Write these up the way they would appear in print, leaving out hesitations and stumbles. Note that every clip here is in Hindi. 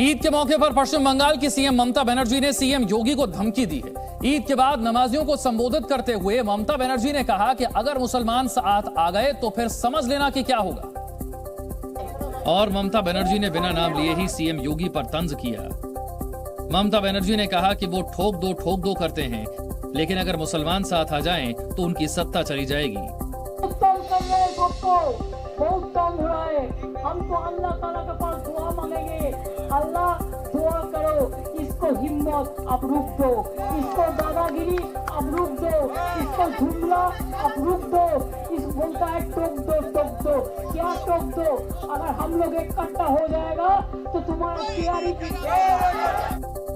ईद के मौके पर पश्चिम बंगाल की सीएम ममता बनर्जी ने सीएम योगी को धमकी दी है। ईद के बाद नमाजियों को संबोधित करते हुए ममता बनर्जी ने कहा कि अगर मुसलमान साथ आ गए तो फिर समझ लेना कि क्या होगा। और ममता बनर्जी ने बिना नाम लिए ही सीएम योगी पर तंज किया। ममता बनर्जी ने कहा कि वो ठोक दो करते हैं, लेकिन अगर मुसलमान साथ आ जाएं तो उनकी सत्ता चली जाएगी। बहुत कम हो रहा है। हम तो अल्लाह ताला के पास दुआ मांगेंगे, अल्लाह दुआ करो, इसको हिम्मत अब रुक दो, इसको दादागिरी अब रुक दो, इसको जुमला अब रुक दो। इस बोलता है टोक दो, क्या टोक दो? अगर हम लोग इकट्ठा हो जाएगा तो तुम्हारा तैयारी।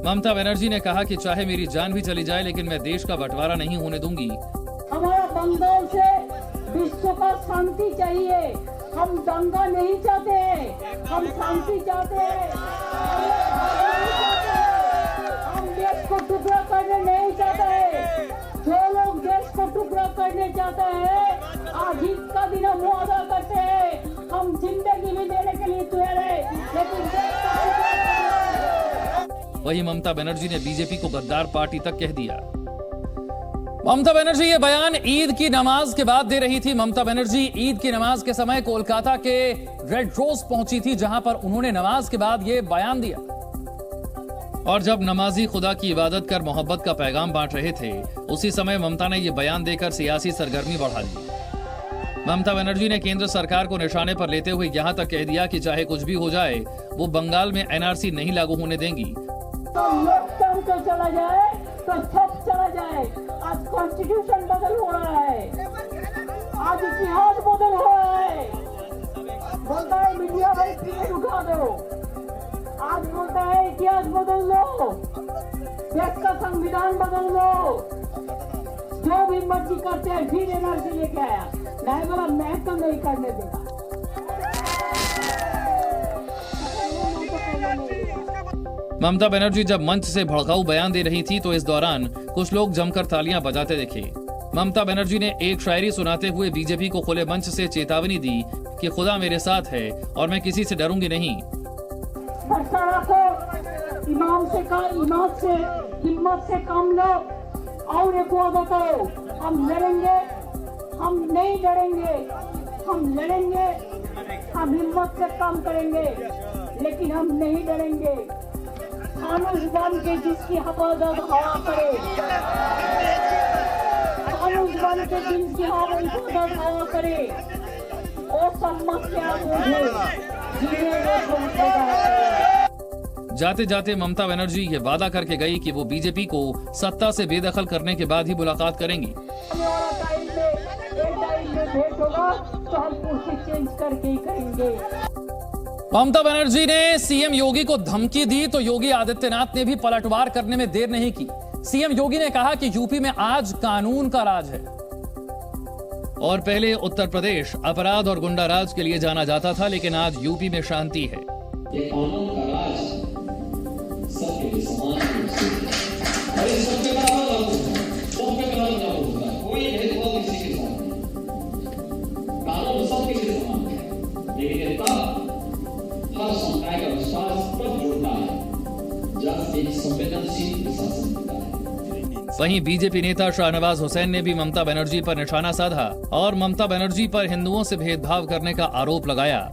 ममता बनर्जी ने कहा कि चाहे मेरी जान भी चली जाए, लेकिन मैं देश का बंटवारा नहीं होने दूंगी। हमारा बंगाल से विश्व का शांति चाहिए, हम दंगा नहीं चाहते हैं, हम शांति चाहते हैं। हम देश को टुकड़ा करने नहीं चाहते हैं। जो लोग देश को टुकड़ा करने चाहते हैं, आज ईद का दिन हम वादा करते हैं, हम जिंदगी भी देने के लिए तैयार हैं, लेकिन वही ममता बनर्जी ने बीजेपी को गद्दार पार्टी तक कह दिया। ममता बनर्जी ये बयान ईद की नमाज के बाद दे रही थी। ममता बनर्जी ईद की नमाज के समय कोलकाता के रेड रोज पहुंची थी, जहां पर उन्होंने नमाज के बाद ये बयान दिया। और जब नमाजी खुदा की इबादत कर मोहब्बत का पैगाम बांट रहे थे, उसी समय ममता ने ये बयान देकर सियासी सरगर्मी बढ़ा दी। ममता बनर्जी ने केंद्र सरकार को निशाने पर लेते हुए यहां तक कह दिया कि चाहे कुछ भी हो जाए, वो बंगाल में एनआरसी नहीं लागू होने देंगी। तो चला जाए तो सब चला जाए। आज कॉन्स्टिट्यूशन बदल हो रहा है, आज इतिहास बदल हो रहा है। बोलता है मीडिया भाई टिकट उठा दो, आज बोलता है इतिहास बदल लो, देश का संविधान बदल लो, जो भी मर्जी करते हैं। फिर एनआरसी लेके आया, नहीं बोला मैं तो नहीं करने देगा। ममता बनर्जी जब मंच से भड़काऊ बयान दे रही थी तो इस दौरान कुछ लोग जमकर तालियां बजाते दिखे। ममता बनर्जी ने एक शायरी सुनाते हुए बीजेपी को खुले मंच से चेतावनी दी कि खुदा मेरे साथ है और मैं किसी से डरूंगी नहीं। इमाम से हिम्मत से काम लो और एक वादा करो, हम लड़ेंगे, हम नहीं डरेंगे, हम लड़ेंगे, हम हिम्मत से काम करेंगे, लेकिन हम नहीं डरेंगे। खानुस बन के जिसकी हिफाजत हवा करे, खानुस बन के जिसकी हिफाजत हवा करे, वो समस्या जाते जाते ममता बनर्जी ये वादा करके गई कि वो बीजेपी को सत्ता से बेदखल करने के बाद ही मुलाकात करेंगी। टाइम में भेंट होगा तो हम कुर्सी चेंज करके ही करेंगे। ममता बनर्जी ने सीएम योगी को धमकी दी तो योगी आदित्यनाथ ने भी पलटवार करने में देर नहीं की। सीएम योगी ने कहा कि यूपी में आज कानून का राज है और पहले उत्तर प्रदेश अपराध और गुंडा राज के लिए जाना जाता था, लेकिन आज यूपी में शांति है। ये कानून का राज सबके लिए समान है और इस सबके बराबर लागू होता है, कोई भेदभाव किसी के साथ नहीं। कानून सबके लिए समान है, लेकिन तब हर समुदाय का विश्वास तब जुड़ता है जब एक संवेदनशील प्रशासन होता है। वहीं बीजेपी नेता शाहनवाज हुसैन ने भी ममता बनर्जी पर निशाना साधा और ममता बनर्जी पर हिंदुओं से भेदभाव करने का आरोप लगाया।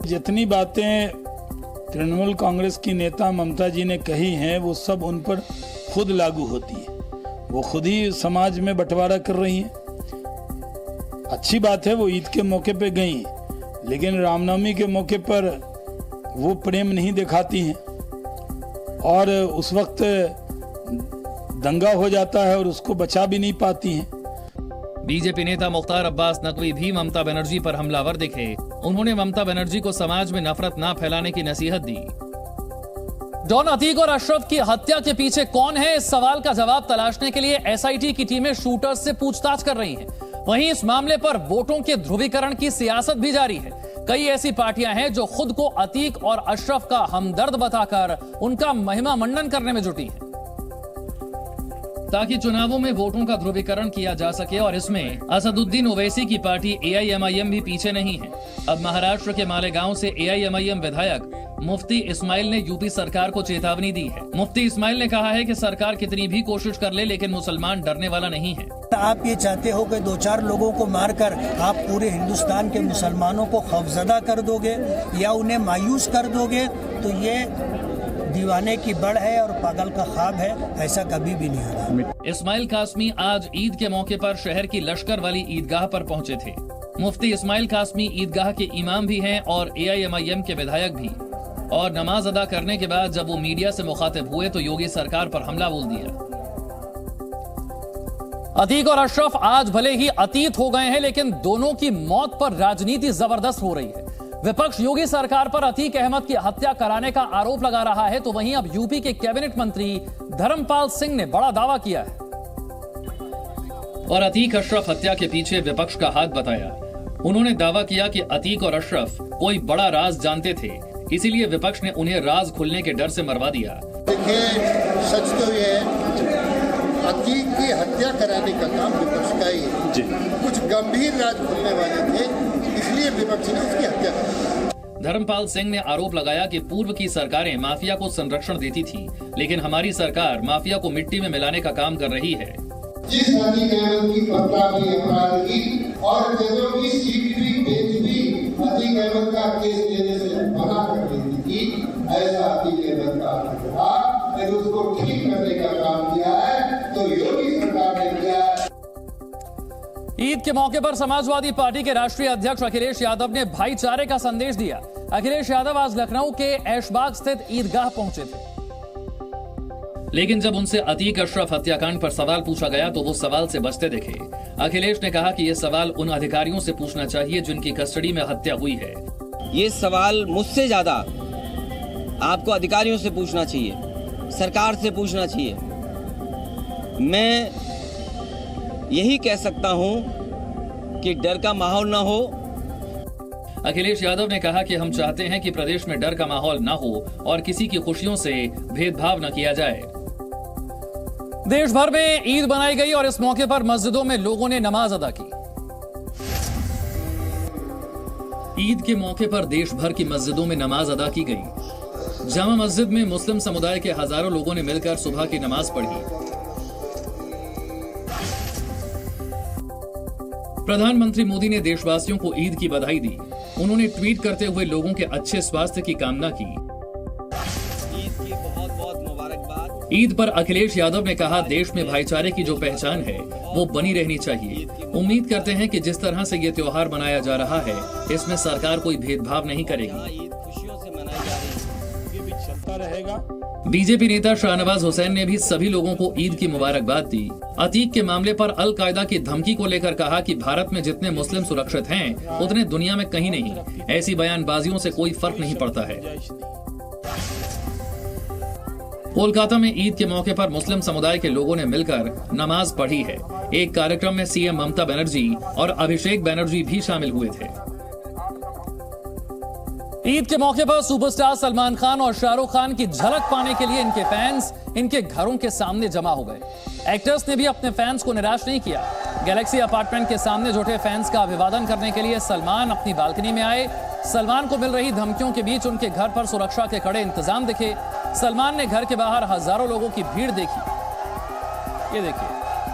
जितनी बातें तृणमूल कांग्रेस की नेता ममता जी ने कही हैं, वो सब उन पर खुद लागू होती है। वो खुद ही समाज में बंटवारा कर रही हैं। अच्छी बात है वो ईद के मौके पे गई, लेकिन रामनवमी के मौके पर वो प्रेम नहीं दिखाती हैं और उस वक्त दंगा हो जाता है और उसको बचा भी नहीं पाती हैं। बीजेपी नेता मुख्तार अब्बास नकवी भी ममता बनर्जी पर हमलावर दिखे। उन्होंने ममता बनर्जी को समाज में नफरत ना फैलाने की नसीहत दी। डॉन अतीक और अशरफ की हत्या के पीछे कौन है, इस सवाल का जवाब तलाशने के लिए एसआईटी की टीमें शूटर्स से पूछताछ कर रही हैं। वहीं इस मामले पर वोटों के ध्रुवीकरण की सियासत भी जारी है। कई ऐसी पार्टियां हैं जो खुद को अतीक और अशरफ का हमदर्द बताकर उनका महिमा मंडन करने में जुटी हैं, ताकि चुनावों में वोटों का ध्रुवीकरण किया जा सके। और इसमें असदुद्दीन ओवैसी की पार्टी एआईएमआईएम भी पीछे नहीं है। अब महाराष्ट्र के मालेगांव से एआईएमआईएम विधायक मुफ्ती इस्माइल ने यूपी सरकार को चेतावनी दी है। मुफ्ती इस्माइल ने कहा है कि सरकार कितनी भी कोशिश कर ले, लेकिन मुसलमान डरने वाला नहीं है। आप ये चाहते हो कि 2-4 लोगों को मारकर आप पूरे हिंदुस्तान के मुसलमानों को खौफजदा कर दोगे या उन्हें मायूस कर दोगे, तो ये दीवाने की बड़ है और पागल का ख्वाब है, ऐसा कभी भी नहीं होगा। इस्माइल कासमी आज ईद के मौके पर शहर की लश्कर वाली ईदगाह पर पहुंचे थे। मुफ्ती इस्माइल कासमी ईदगाह के इमाम भी हैं और AIMIM के विधायक भी। और नमाज अदा करने के बाद जब वो मीडिया से मुखातिब हुए तो योगी सरकार पर हमला बोल दिया। अतीक और अशरफ आज भले ही अतीत हो गए हैं, लेकिन दोनों की मौत पर राजनीति जबरदस्त हो रही है। विपक्ष योगी सरकार पर अतीक अहमद की हत्या कराने का आरोप लगा रहा है, तो वहीं अब यूपी के कैबिनेट मंत्री धर्मपाल सिंह ने बड़ा दावा किया है और अतीक अशरफ हत्या के पीछे विपक्ष का हाथ बताया। उन्होंने दावा किया कि अतीक और अशरफ कोई बड़ा राज जानते थे, इसीलिए विपक्ष ने उन्हें राज खुलने के डर से मरवा दिया। देखिए, सच तो ये है, अतीक की हत्या कराने का काम विपक्ष का ही है। कुछ गंभीर राज खुलने वाले थे, इसलिए विपक्ष ने उसकी हत्या की। धर्मपाल सिंह ने आरोप लगाया कि पूर्व की सरकारें माफिया को संरक्षण देती थी, लेकिन हमारी सरकार माफिया को मिट्टी में मिलाने का काम कर रही है। जिस अतीक अहमद की पत्रावी अपराध की और जजों की सीट भी बेंच भी अतीक अहमद का केस लेने से मना कर देती थी, ऐसा अतीक अहमद का था, यदि उसको ठीक करने का काम किया है तो योगी सरकार ने किया है। ईद के मौके पर समाजवादी पार्टी के राष्ट्रीय अध्यक्ष अखिलेश यादव ने भाईचारे का संदेश दिया। अखिलेश यादव आज लखनऊ के ऐशबाग स्थित ईदगाह पहुंचे थे, लेकिन जब उनसे अतीक अशरफ हत्याकांड पर सवाल पूछा गया तो वो सवाल से बचते दिखे। अखिलेश ने कहा कि ये सवाल उन अधिकारियों से पूछना चाहिए जिनकी कस्टडी में हत्या हुई है। ये सवाल मुझसे ज्यादा आपको अधिकारियों से पूछना चाहिए, सरकार से पूछना चाहिए। मैं यही कह सकता हूं कि डर का माहौल ना हो। अखिलेश यादव ने कहा कि हम चाहते हैं कि प्रदेश में डर का माहौल ना हो और किसी की खुशियों से भेदभाव न किया जाए। देश भर में ईद मनाई गई और इस मौके पर मस्जिदों में लोगों ने नमाज अदा की। ईद के मौके पर देश भर की मस्जिदों में नमाज अदा की गई। जामा मस्जिद में मुस्लिम समुदाय के हजारों लोगों ने मिलकर सुबह की नमाज पढ़ी। प्रधानमंत्री मोदी ने देशवासियों को ईद की बधाई दी। उन्होंने ट्वीट करते हुए लोगों के अच्छे स्वास्थ्य की कामना की। ईद की बहुत बहुत मुबारकबाद। ईद पर अखिलेश यादव ने कहा, देश में भाईचारे की जो पहचान है वो बनी रहनी चाहिए। उम्मीद करते हैं कि जिस तरह से ये त्योहार मनाया जा रहा है, इसमें सरकार कोई भेदभाव नहीं करेगी। ईद खुशियों से मनाई जा रही है, ये भी चलता रहेगा। बीजेपी नेता शाहनवाज हुसैन ने भी सभी लोगों को ईद की मुबारकबाद दी। अतीक के मामले पर अल कायदा की धमकी को लेकर कहा कि भारत में जितने मुस्लिम सुरक्षित हैं, उतने दुनिया में कहीं नहीं। ऐसी बयानबाजियों से कोई फर्क नहीं पड़ता है। कोलकाता में ईद के मौके पर मुस्लिम समुदाय के लोगों ने मिलकर नमाज पढ़ी है। एक कार्यक्रम में सीएम ममता बनर्जी और अभिषेक बनर्जी भी शामिल हुए थे। ईद के मौके पर सुपरस्टार सलमान खान और शाहरुख खान की झलक पाने के लिए इनके फैंस इनके घरों के सामने जमा हो गए। एक्टर्स ने भी अपने फैंस को निराश नहीं किया। गैलेक्सी अपार्टमेंट के सामने जुटे फैंस का अभिवादन करने के लिए सलमान अपनी बालकनी में आए। सलमान को मिल रही धमकियों के बीच उनके घर पर सुरक्षा के कड़े इंतजाम दिखे। सलमान ने घर के बाहर हजारों लोगों की भीड़ देखी। ये देखिए,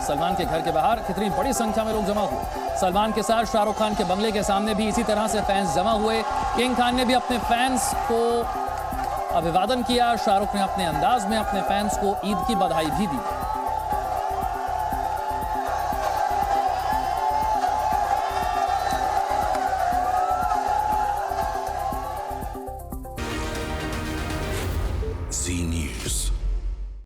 सलमान के घर के बाहर कितनी बड़ी संख्या में लोग जमा हुए। सलमान के साथ शाहरुख खान के बंगले के सामने भी इसी तरह से फैंस जमा हुए। किंग खान ने भी अपने फैंस को अभिवादन किया। शाहरुख ने अपने अंदाज में अपने फैंस को ईद की बधाई भी दी। Zee News.